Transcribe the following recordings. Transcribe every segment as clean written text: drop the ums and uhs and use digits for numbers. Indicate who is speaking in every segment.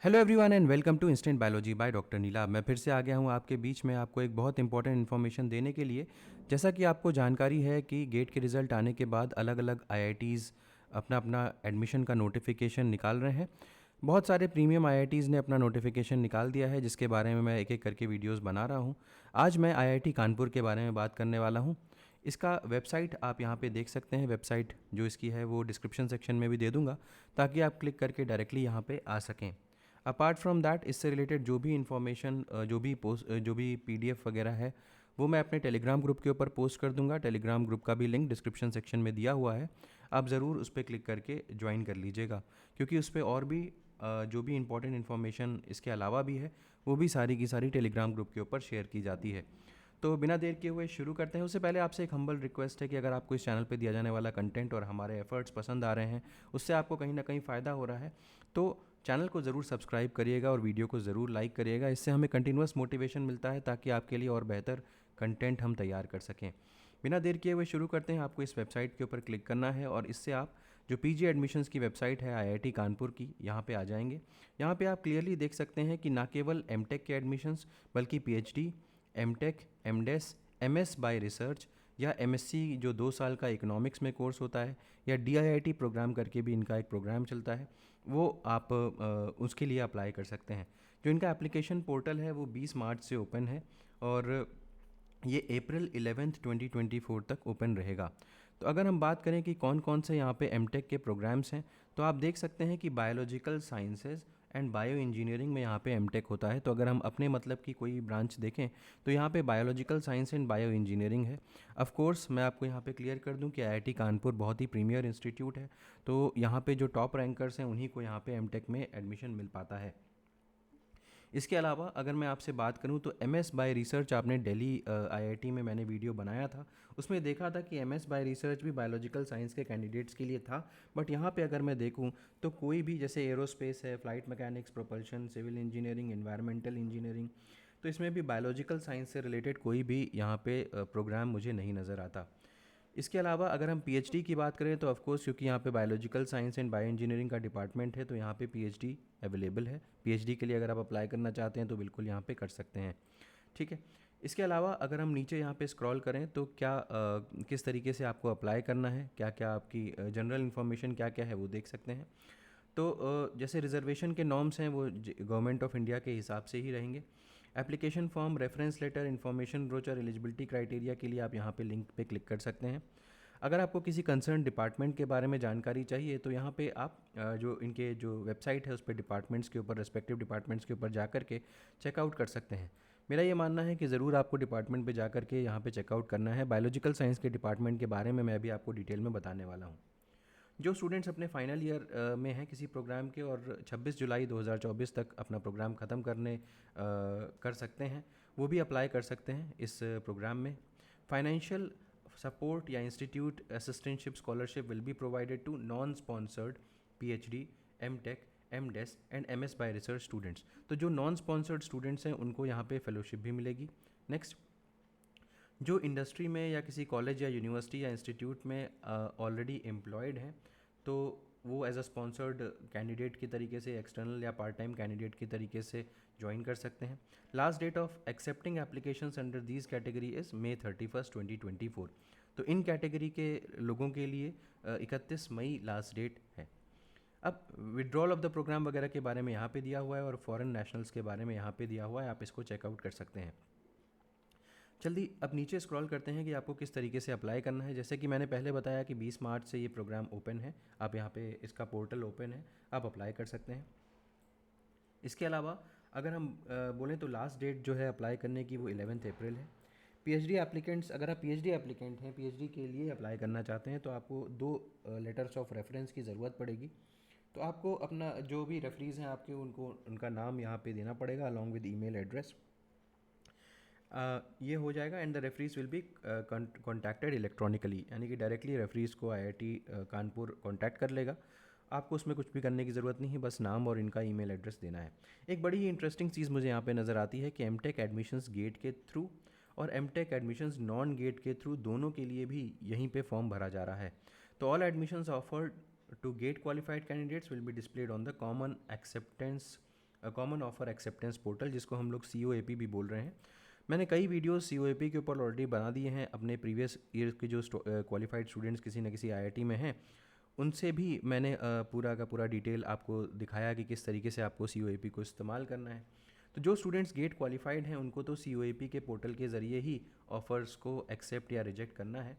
Speaker 1: Hello everyone and welcome to instant biology by doctor Neela. मैं फिर से आ गया हूँ आपके बीच में आपको एक बहुत इंपॉर्टेंट इन्फॉर्मेशन देने के लिए। जैसा कि आपको जानकारी है कि गेट के रिज़ल्ट आने के बाद अलग अलग आईआईटीज़ अपना अपना एडमिशन का नोटिफिकेशन निकाल रहे हैं। बहुत सारे प्रीमियम आईआईटीज़ ने अपना नोटिफिकेशन निकाल दिया है, जिसके बारे में मैं एक एक करके वीडियोज़ बना रहा हूँ। आज मैं आईआईटी कानपुर के बारे में बात करने वाला हूँ। इसका वेबसाइट आप यहाँ पे देख सकते हैं। वेबसाइट जो इसकी है वो डिस्क्रिप्शन सेक्शन में भी दे दूँगा, ताकि आप क्लिक करके डायरेक्टली यहाँ पे आ सकें। अपार्ट फ्रॉम दैट, इससे रिलेटेड जो भी इंफॉर्मेशन जो भी पीडीएफ वगैरह है, वो मैं अपने टेलीग्राम ग्रुप के ऊपर पोस्ट कर दूंगा। टेलीग्राम ग्रुप का भी लिंक डिस्क्रिप्शन सेक्शन में दिया हुआ है। आप ज़रूर उस पर क्लिक करके ज्वाइन कर लीजिएगा, क्योंकि उस पर और भी जो भी इंपॉर्टेंट इन्फॉर्मेशन इसके अलावा भी है, वो भी सारी की सारी टेलीग्राम ग्रुप के ऊपर शेयर की जाती है। तो बिना देर किए हुए शुरू करते हैं। उससे पहले आपसे एक हम्बल रिक्वेस्ट है कि अगर आपको इस चैनल पे दिया जाने वाला कंटेंट और हमारे एफर्ट्स पसंद आ रहे हैं, उससे आपको कहीं ना कहीं फ़ायदा हो रहा है, तो चैनल को ज़रूर सब्सक्राइब करिएगा और वीडियो को ज़रूर लाइक करिएगा। इससे हमें कंटिन्यूअस मोटिवेशन मिलता है, ताकि आपके लिए और बेहतर कंटेंट हम तैयार कर सकें। बिना देर किए हुए शुरू करते हैं। आपको इस वेबसाइट के ऊपर क्लिक करना है और इससे आप जो पीजी एडमिशन्स की वेबसाइट है आईआईटी कानपुर की, यहाँ पे आ जाएंगे। यहाँ पे आप क्लियरली देख सकते हैं कि ना केवल एमटेक के एडमिशन्स, बल्कि PhD, MTech, MDes, MS by research या एमएससी जो 2 साल का इकोनॉमिक्स में कोर्स होता है, या डीआईआईटी प्रोग्राम करके भी इनका एक प्रोग्राम चलता है, वो आप उसके लिए अप्लाई कर सकते हैं। जो इनका एप्लीकेशन पोर्टल है वो 20 मार्च से ओपन है और ये अप्रैल 11 2024 तक ओपन रहेगा। तो अगर हम बात करें कि कौन कौन से यहाँ पे एमटेक के प्रोग्राम्स हैं, तो आप देख सकते हैं कि biological sciences and bio engineering में यहाँ पे एमटेक होता है। तो अगर हम अपने मतलब की कोई ब्रांच देखें, तो यहाँ पे biological science and bio engineering है। ऑफ कोर्स मैं आपको यहाँ पे क्लियर कर दूँ कि आईआईटी कानपुर बहुत ही प्रीमियर इंस्टीट्यूट है, तो यहाँ पे जो टॉप रैंकर्स हैं उन्हीं को यहाँ पे एमटेक में एडमिशन मिल पाता है। इसके अलावा अगर मैं आपसे बात करूं, तो एमएस बाय रिसर्च आपने दिल्ली आईआईटी में मैंने वीडियो बनाया था, उसमें देखा था कि एमएस बाय रिसर्च भी बायोलॉजिकल साइंस के कैंडिडेट्स के लिए था। बट यहाँ पे अगर मैं देखूं, तो कोई भी, जैसे एरोस्पेस है, flight mechanics, propulsion, civil engineering, environmental engineering, तो इसमें भी बायोलॉजिकल साइंस से रिलेटेड कोई भी यहाँ पे प्रोग्राम मुझे नहीं नज़र आता। इसके अलावा अगर हम पीएचडी की बात करें, तो ऑफ कोर्स क्योंकि यहाँ पे biological science and bio engineering का डिपार्टमेंट है, तो यहाँ पे पीएचडी अवेलेबल है। पीएचडी के लिए अगर आप अप्लाई करना चाहते हैं तो बिल्कुल यहाँ पे कर सकते हैं। ठीक है। इसके अलावा अगर हम नीचे यहाँ पे स्क्रॉल करें, तो क्या किस तरीके से आपको अप्लाई करना है, क्या क्या आपकी जनरल इन्फॉर्मेशन क्या क्या है, वो देख सकते हैं। तो जैसे रिजर्वेशन के नॉर्म्स हैं वो गवर्नमेंट ऑफ इंडिया के हिसाब से ही रहेंगे। Application form, reference letter, information brochure, eligibility criteria के लिए आप यहाँ पे लिंक पे क्लिक कर सकते हैं। अगर आपको किसी कंसर्न डिपार्टमेंट के बारे में जानकारी चाहिए, तो यहाँ पे आप जो इनके जो वेबसाइट है उस पर डिपार्टमेंट्स के ऊपर, रेस्पेक्टिव डिपार्टमेंट्स के ऊपर जा कर के चेकआउट कर सकते हैं। मेरा ये मानना है कि ज़रूर आपको डिपार्टमेंट पे जा कर के यहाँ पे चेकआउट करना है। बायोलॉजिकल साइंस के डिपार्टमेंट के बारे में मैं अभी आपको डिटेल में बताने वाला हूँ। जो स्टूडेंट्स अपने फाइनल ईयर में हैं किसी प्रोग्राम के, और 26 जुलाई 2024 तक अपना प्रोग्राम ख़त्म कर सकते हैं, वो भी अप्लाई कर सकते हैं इस प्रोग्राम में। फाइनेंशियल सपोर्ट या institute assistantship scholarship will be provided to non sponsored PhD, MTech, MDes and MS by research students. तो जो नॉन स्पॉन्सर्ड स्टूडेंट्स हैं उनको यहाँ पे फेलोशिप भी मिलेगी। नेक्स्ट, जो इंडस्ट्री में या किसी कॉलेज या यूनिवर्सिटी या इंस्टीट्यूट में ऑलरेडी एम्प्लॉयड हैं, तो वो एज अ स्पॉन्सर्ड कैंडिडेट की तरीके से, एक्सटर्नल या पार्ट टाइम कैंडिडेट की तरीके से ज्वाइन कर सकते हैं। Last date of accepting applications under these category is May 31, 2024। तो इन कैटेगरी के लोगों के लिए 31 मई लास्ट डेट है। अब विड्रॉल ऑफ द प्रोग्राम वगैरह के बारे में यहाँ पे दिया हुआ है, और फॉरेन नेशनल्स के बारे में यहाँ पे दिया हुआ है, आप इसको चेकआउट कर सकते हैं। जल्दी अब नीचे स्क्रॉल करते हैं कि आपको किस तरीके से अप्लाई करना है। जैसे कि मैंने पहले बताया कि 20 मार्च से ये प्रोग्राम ओपन है। आप यहाँ पे, इसका पोर्टल ओपन है, आप अप्लाई कर सकते हैं। इसके अलावा अगर हम बोलें तो लास्ट डेट जो है अप्लाई करने की वो 11 अप्रैल है। पीएचडी एप्लीकेंट्स, अगर आप पीएचडी एप्लीकेंट हैं, पीएचडी के लिए अप्लाई करना चाहते हैं, तो आपको 2 लेटर्स ऑफ रेफरेंस की ज़रूरत पड़ेगी। तो आपको अपना जो भी रेफरीज़ हैं आपके, उनको उनका नाम यहाँ पे देना पड़ेगा अलॉन्ग विद ईमेल एड्रेस। ये हो जाएगा। And the referees will be contacted electronically, यानी कि डायरेक्टली रेफरीज को आईआईटी कानपुर कॉन्टैक्ट कर लेगा। आपको उसमें कुछ भी करने की ज़रूरत नहीं है, बस नाम और इनका ईमेल एड्रेस देना है। एक बड़ी ही इंटरेस्टिंग चीज़ मुझे यहाँ पे नज़र आती है कि एमटेक एडमिशन्स गेट के थ्रू और एमटेक एडमिशन्स नॉन गेट के थ्रू, दोनों के लिए भी यहीं पे फॉर्म भरा जा रहा है। तो all admissions offered to get qualified candidates will be displayed on the common acceptance common offer acceptance portal, जिसको हम लोग COAP भी बोल रहे हैं। मैंने कई वीडियोस COAP के ऊपर ऑलरेडी बना दिए हैं। अपने प्रीवियस ईयर के जो क्वालिफाइड स्टूडेंट्स किसी न किसी IIT में हैं, उनसे भी मैंने पूरा का पूरा डिटेल आपको दिखाया कि किस तरीके से आपको COAP को इस्तेमाल करना है। तो जो स्टूडेंट्स गेट क्वालिफाइड हैं उनको तो COAP के पोर्टल के ज़रिए ही ऑफ़र्स को एक्सेप्ट या रिजेक्ट करना है।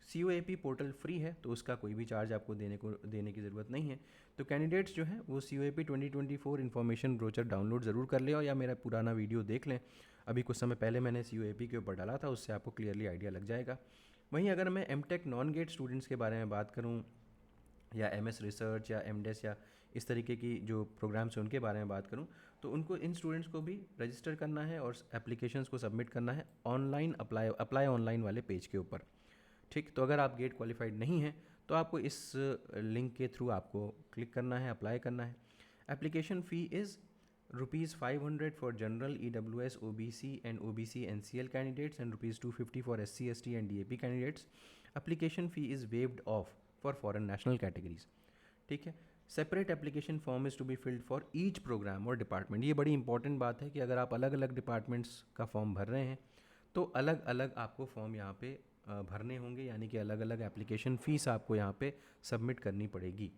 Speaker 1: COAP पोर्टल फ्री है, तो उसका कोई भी चार्ज आपको देने की ज़रूरत नहीं है। तो कैंडिडेट्स जो हैं वो COAP 2024 इन्फॉर्मेशन ब्रोचर डाउनलोड ज़रूर कर लें, और या मेरा पुराना वीडियो देख लें। अभी कुछ समय पहले मैंने COAP के ऊपर डाला था, उससे आपको क्लियरली आइडिया लग जाएगा। वहीं अगर मैं MTech नॉन गेट स्टूडेंट्स के बारे में बात करूँ, या MS रिसर्च या MDes या इस तरीके की जो प्रोग्राम्स हैं उनके बारे में बात करूं, तो उनको, इन स्टूडेंट्स को भी रजिस्टर करना है और एप्लीकेशंस को सबमिट करना है ऑनलाइन, अप्लाई ऑनलाइन वाले पेज के ऊपर। ठीक, तो अगर आप गेट क्वालिफाइड नहीं हैं तो आपको इस लिंक के थ्रू आपको क्लिक करना है, अप्लाई करना है। Application fee is ₹500 for general EWS OBC and OBC NCL candidates and ₹250 for SC ST and DAP candidates. Application fee is waived off for foreign national categories. ठीक है। Separate application form is to be filled for each programme और department. ये बड़ी important बात है कि अगर आप अलग अलग डिपार्टमेंट्स का फॉर्म भर रहे हैं तो अलग अलग आपको फॉर्म यहाँ पे भरने होंगे, यानी कि अलग अलग एप्लीकेशन फ़ीस आपको यहाँ पे सबमिट करनी पड़ेगी।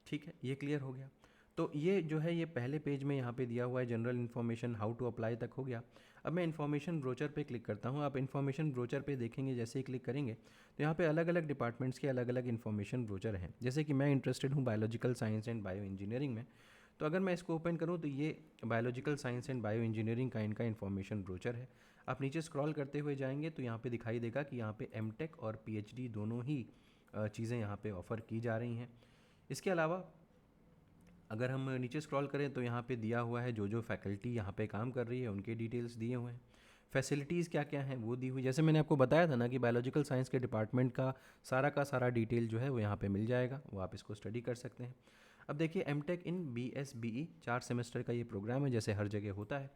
Speaker 1: ठीक है, ये क्लियर हो गया। तो ये जो है, ये पहले पेज में यहाँ पे दिया हुआ है, general information how to apply तक हो गया। अब मैं इन्फॉर्मेशन ब्रोचर पे क्लिक करता हूँ। आप इन्फॉर्मेशन ब्रोचर पे देखेंगे, जैसे ही क्लिक करेंगे तो यहाँ पे अलग अलग डिपार्टमेंट्स के अलग अलग इन्फॉर्मेशन ब्रोचर हैं। जैसे कि मैं इंटरेस्टेड हूँ biological science and bio engineering में, तो अगर मैं इसको ओपन करूँ तो ये biological science and bio engineering का इनका इन्फॉर्मेशन ब्रोचर है। आप नीचे स्क्रॉल करते हुए जाएंगे तो यहाँ पे दिखाई देगा कि यहाँ पे MTech और PhD दोनों ही चीज़ें यहाँ पे ऑफ़र की जा रही हैं। इसके अलावा अगर हम नीचे स्क्रॉल करें तो यहाँ पे दिया हुआ है जो जो फैकल्टी यहाँ पे काम कर रही है उनके डिटेल्स दिए हुए हैं। फैसिलिटीज़ क्या क्या हैं वो दी हुई, जैसे मैंने आपको बताया था ना कि बायोलॉजिकल साइंस के डिपार्टमेंट का सारा डिटेल जो है वो यहाँ पे मिल जाएगा, वो आप इसको स्टडी कर सकते हैं। अब देखिए, MTech इन BSBE 4 सेमेस्टर का ये प्रोग्राम है, जैसे हर जगह होता है।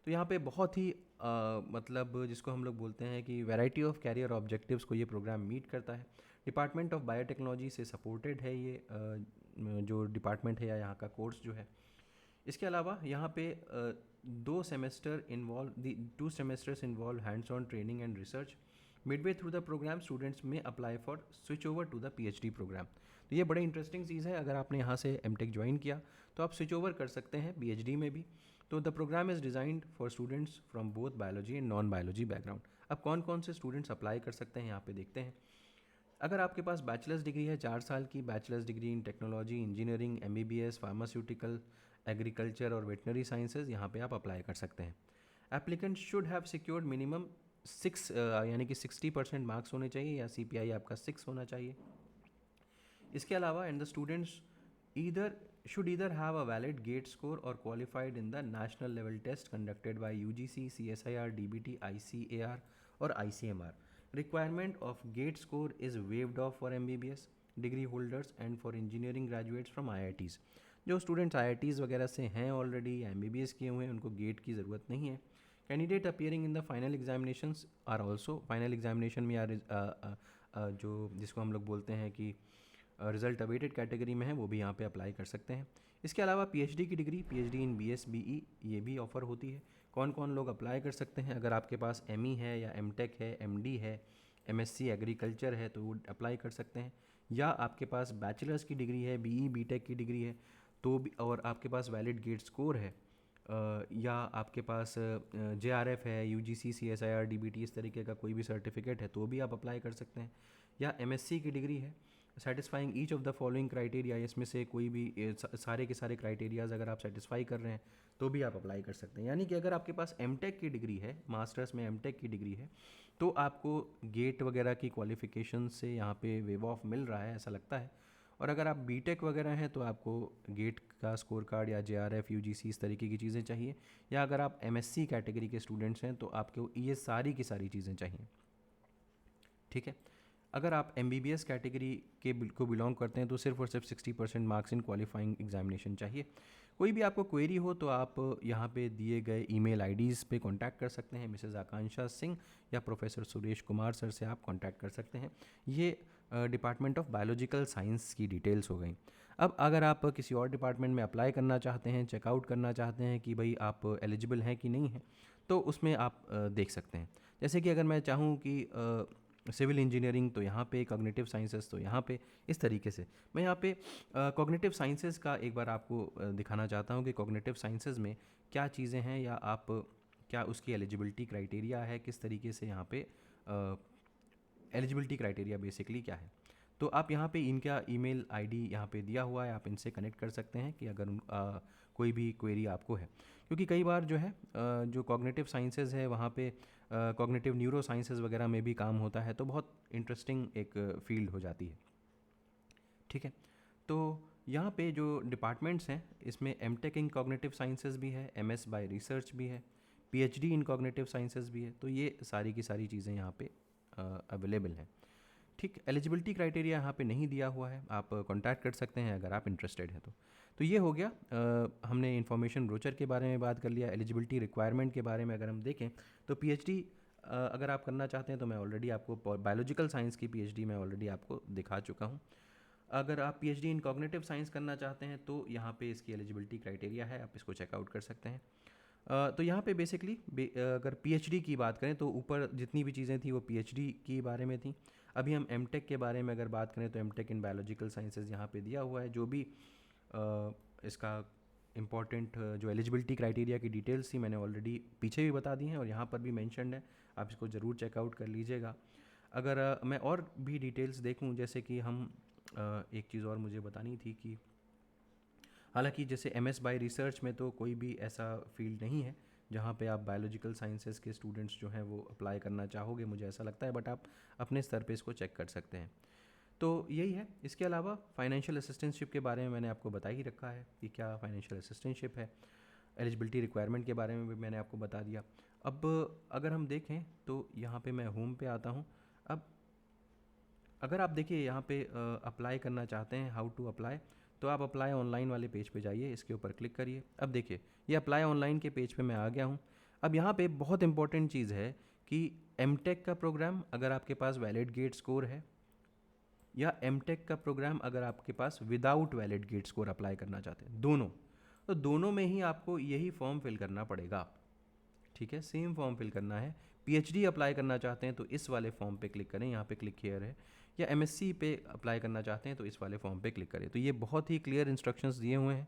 Speaker 1: तो यहाँ पे बहुत ही मतलब जिसको हम लोग बोलते हैं कि वैरायटी ऑफ कैरियर ऑब्जेक्टिव्स को ये प्रोग्राम मीट करता है। डिपार्टमेंट ऑफ बायोटेक्नोलॉजी से सपोर्टेड है ये जो डिपार्टमेंट है या यहाँ का कोर्स जो है। इसके अलावा यहाँ पे 2 semesters involve hands on training and research. Midway through the programme students may apply for switch over to the PhD programme. तो ये बड़ी इंटरेस्टिंग चीज़ है, अगर आपने यहाँ से MTech ज्वाइन किया तो आप स्विच ओवर कर सकते हैं PhD में भी। तो the programme is designed for students from both biology and non biology background. अब कौन कौन से स्टूडेंट्स अप्लाई कर सकते हैं यहाँ पे देखते हैं। अगर आपके पास बैचलर्स डिग्री है 4 साल की, bachelors degree in technology, engineering, MBBS, pharmaceutical, agriculture और वेटनरी साइंसेज, यहाँ पे आप अप्लाई कर सकते हैं। Applicant should have secured minimum 6 यानी कि 60% मार्क्स होने चाहिए, या CPI आपका 6 होना चाहिए। इसके अलावा and the students should either have a valid GATE score or qualified in the national level test conducted by UGC, CSIR, DBT, ICAR or ICMR. Requirement of GATE score is waived off for MBBS degree holders and for engineering graduates from IITs. जो students IITs वगैरह से हैं already या MBBS किए हुए हैं उनको gate की ज़रूरत नहीं है। Candidate appearing in the final examinations are also, final examination में यार जो जिसको हम लोग बोलते हैं कि रिज़ल्ट अवेटेड कैटेगरी में है, वो भी यहाँ पे अप्लाई कर सकते हैं। इसके अलावा PhD की डिग्री, PhD इन BSBE, ये भी ऑफ़र होती है। कौन कौन लोग अप्लाई कर सकते हैं, अगर आपके पास ME है या MTech है, MD है, MSc एग्रीकल्चर है तो वो अप्लाई कर सकते हैं। या आपके पास बैचलर्स की डिग्री है, BE BTech की डिग्री है तो भी, और आपके पास वैलिड गेट स्कोर है, या आपके पास JRF है, UGC, CSIR, DBT इस तरीके का कोई भी सर्टिफिकेट है तो भी आप अप्लाई कर सकते हैं। या MSc की डिग्री है, satisfying each of the following criteria, इसमें से कोई भी सारे के सारे क्राइटेरियाज अगर आप सेटिस्फाई कर रहे हैं तो भी आप अप्लाई कर सकते हैं। यानी कि अगर आपके पास MTech की डिग्री है, मास्टर्स में MTech की डिग्री है, तो आपको गेट वगैरह की क्वालिफिकेशन से यहाँ पे वेव ऑफ मिल रहा है, ऐसा लगता है। और अगर आप BTech वगैरह हैं तो आपको गेट का स्कोर कार्ड या JRF, UGC इस तरीके की चीज़ें चाहिए। या अगर आप MSc कैटेगरी के स्टूडेंट्स हैं तो आपको ये सारी की सारी चीज़ें चाहिए। ठीक है। अगर आप MBBS कैटेगरी को बिलोंग करते हैं तो सिर्फ और सिर्फ 60% मार्क्स इन क्वालिफाइंग एग्जामिनेशन चाहिए। कोई भी आपको क्वेरी हो तो आप यहाँ पे दिए गए ईमेल IDs पे कांटेक्ट कर सकते हैं। मिसेस आकांक्षा सिंह या प्रोफेसर सुरेश कुमार सर से आप कांटेक्ट कर सकते हैं। ये डिपार्टमेंट ऑफ बायोलॉजिकल साइंस की डिटेल्स हो गई। अब अगर आप किसी और डिपार्टमेंट में अप्लाई करना चाहते हैं, चेकआउट करना चाहते हैं कि भाई आप एलिजिबल हैं कि नहीं हैं, तो उसमें आप देख सकते हैं। जैसे कि अगर मैं चाहूँ कि सिविल इंजीनियरिंग, तो यहाँ पे कॉग्निटिव साइंसेस, तो यहाँ पे इस तरीके से मैं यहाँ पे कॉग्निटिव साइंसेस का एक बार आपको दिखाना चाहता हूँ कि कॉग्निटिव साइंसेस में क्या चीज़ें हैं, या आप क्या उसकी एलिजिबिलिटी क्राइटेरिया है, किस तरीके से यहाँ पे एलिजिबिलिटी क्राइटेरिया बेसिकली क्या है। तो आप यहाँ पे इनका ईमेल आईडी यहाँ पे दिया हुआ है, आप इनसे कनेक्ट कर सकते हैं कि अगर कोई भी क्वेरी आपको है। क्योंकि कई बार जो है जो कॉग्निटिव साइंसेज है वहाँ पे कॉग्निटिव न्यूरो साइंसेज वगैरह में भी काम होता है, तो बहुत इंटरेस्टिंग एक फील्ड हो जाती है। ठीक है, तो यहाँ पे जो डिपार्टमेंट्स हैं इसमें एमटेक इन कॉग्निटिव साइंसेज भी है, एमएस बाय रिसर्च भी है, पीएचडी इन कॉग्निटिव साइंसेज भी है। तो ये सारी की सारी चीज़ें यहाँ पे अवेलेबल हैं। ठीक, एलिजिबिलिटी क्राइटेरिया यहाँ पे नहीं दिया हुआ है, आप कांटेक्ट कर सकते हैं अगर आप इंटरेस्टेड हैं तो ये हो गया। हमने इन्फॉर्मेशन ब्रोचर के बारे में बात कर लिया। एलिजिबिलिटी रिक्वायरमेंट के बारे में अगर हम देखें तो पीएचडी अगर आप करना चाहते हैं तो मैं ऑलरेडी आपको बायोलॉजिकल साइंस की पीएचडी मैं ऑलरेडी आपको दिखा चुका हूँ। अगर आप पीएचडी इन कॉग्निटिव साइंस करना चाहते हैं तो यहाँ पे इसकी एलिजिबिलिटी क्राइटेरिया है, आप इसको चेकआउट कर सकते हैं। तो यहाँ पे बेसिकली अगर पीएचडी की बात करें तो ऊपर जितनी भी चीज़ें थी वो पीएचडी के बारे में थी। अभी हम एमटेक के बारे में अगर बात करें तो एमटेक इन बायोलॉजिकल साइंसेज यहाँ पे दिया हुआ है। जो भी इसका इम्पॉर्टेंट जो एलिजिबिलिटी क्राइटेरिया की डिटेल्स थी मैंने ऑलरेडी पीछे भी बता दी हैं और यहाँ पर भी मेंशन्ड है, आप इसको ज़रूर चेकआउट कर लीजिएगा। अगर मैं और भी डिटेल्स देखूँ, जैसे कि हम एक चीज़ और मुझे बतानी थी कि हालांकि जैसे एमएस बाय रिसर्च में तो कोई भी ऐसा फील्ड नहीं है जहाँ पे आप बायोलॉजिकल साइंसेस के स्टूडेंट्स जो हैं वो अप्लाई करना चाहोगे, मुझे ऐसा लगता है, बट आप अपने स्तर पे इसको चेक कर सकते हैं। तो यही है। इसके अलावा फाइनेंशियल असिस्टेंटशिप के बारे में मैंने आपको बता ही रखा है कि क्या फाइनेंशियल असिस्टेंटशिप है। एलिजिबिलिटी रिक्वायरमेंट के बारे में भी मैंने आपको बता दिया। अब अगर हम देखें तो यहाँ पे मैं होम पे आता हूँ। अब अगर आप देखिए यहाँ पे अप्लाई करना चाहते हैं, हाउ टू अप्लाई, तो आप अप्लाई ऑनलाइन वाले पेज पे जाइए, इसके ऊपर क्लिक करिए। अब देखिए ये अप्लाई ऑनलाइन के पेज पे मैं आ गया हूँ। अब यहाँ पे बहुत इंपॉर्टेंट चीज़ है कि एमटेक का प्रोग्राम अगर आपके पास वैलिड गेट स्कोर है, या एमटेक का प्रोग्राम अगर आपके पास without valid GATE score apply करना चाहते हैं, दोनों, तो दोनों में ही आपको यही फॉर्म फिल करना पड़ेगा। ठीक है, सेम फॉर्म फिल करना है। पीएचडी अप्लाई करना चाहते हैं तो इस वाले फॉर्म पे क्लिक करें, यहाँ पे क्लिक हियर है, या एमएससी पे अप्लाई करना चाहते हैं तो इस वाले फॉर्म पे क्लिक करें। तो ये बहुत ही क्लियर इंस्ट्रक्शंस दिए हुए हैं,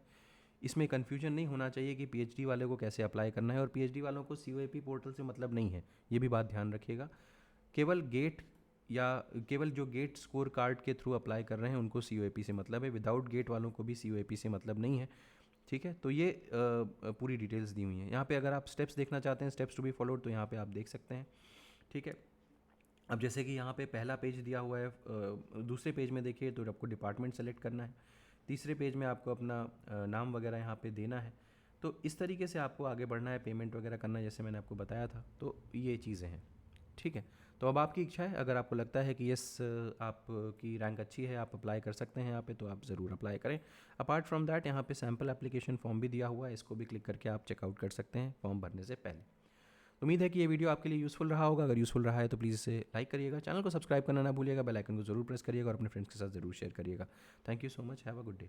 Speaker 1: इसमें कन्फ्यूजन नहीं होना चाहिए कि पीएचडी वाले को कैसे अप्लाई करना है। और पीएचडी वालों को सीओएपी पोर्टल से मतलब नहीं है, ये भी बात ध्यान रखिएगा। केवल गेट या केवल जो गेट स्कोर कार्ड के थ्रू अप्लाई कर रहे हैं उनको सीओएपी से मतलब है, विदाउट गेट वालों को भी सीओएपी से मतलब नहीं है। ठीक है, तो ये पूरी डिटेल्स दी हुई हैं यहाँ पे। अगर आप स्टेप्स देखना चाहते हैं, स्टेप्स टू बी फॉलोड, तो यहाँ पे आप देख सकते हैं। ठीक है, अब जैसे कि यहाँ पे पहला पेज दिया हुआ है, दूसरे पेज में देखिए तो आपको डिपार्टमेंट सेलेक्ट करना है, तीसरे पेज में आपको अपना नाम वगैरह यहाँ पे देना है। तो इस तरीके से आपको आगे बढ़ना है, पेमेंट वगैरह करना है, जैसे मैंने आपको बताया था। तो ये चीज़ें हैं। ठीक है, तो अब आपकी इच्छा है, अगर आपको लगता है कि यस आपकी रैंक अच्छी है, आप अप्लाई कर सकते हैं यहाँ पे, तो आप ज़रूर अप्लाई करें। अपार्ट फ्रॉम दैट यहाँ पे सैम्पल एप्लीकेशन फॉर्म भी दिया हुआ है, इसको भी क्लिक करके आप चेकआउट कर सकते हैं फॉर्म भरने से पहले। उम्मीद है कि ये वीडियो आपके लिए यूज़फुल रहा होगा। अगर यूज़फुल रहा है तो प्लीज़ इसे लाइक करिएगा, चैनल को सब्सक्राइब करना ना भूलिएगा, बेल आइकन को ज़रूर प्रेस करिएगा और अपने फ्रेंड्स के साथ ज़रूर शेयर करिएगा। Thank you so much, have a good day.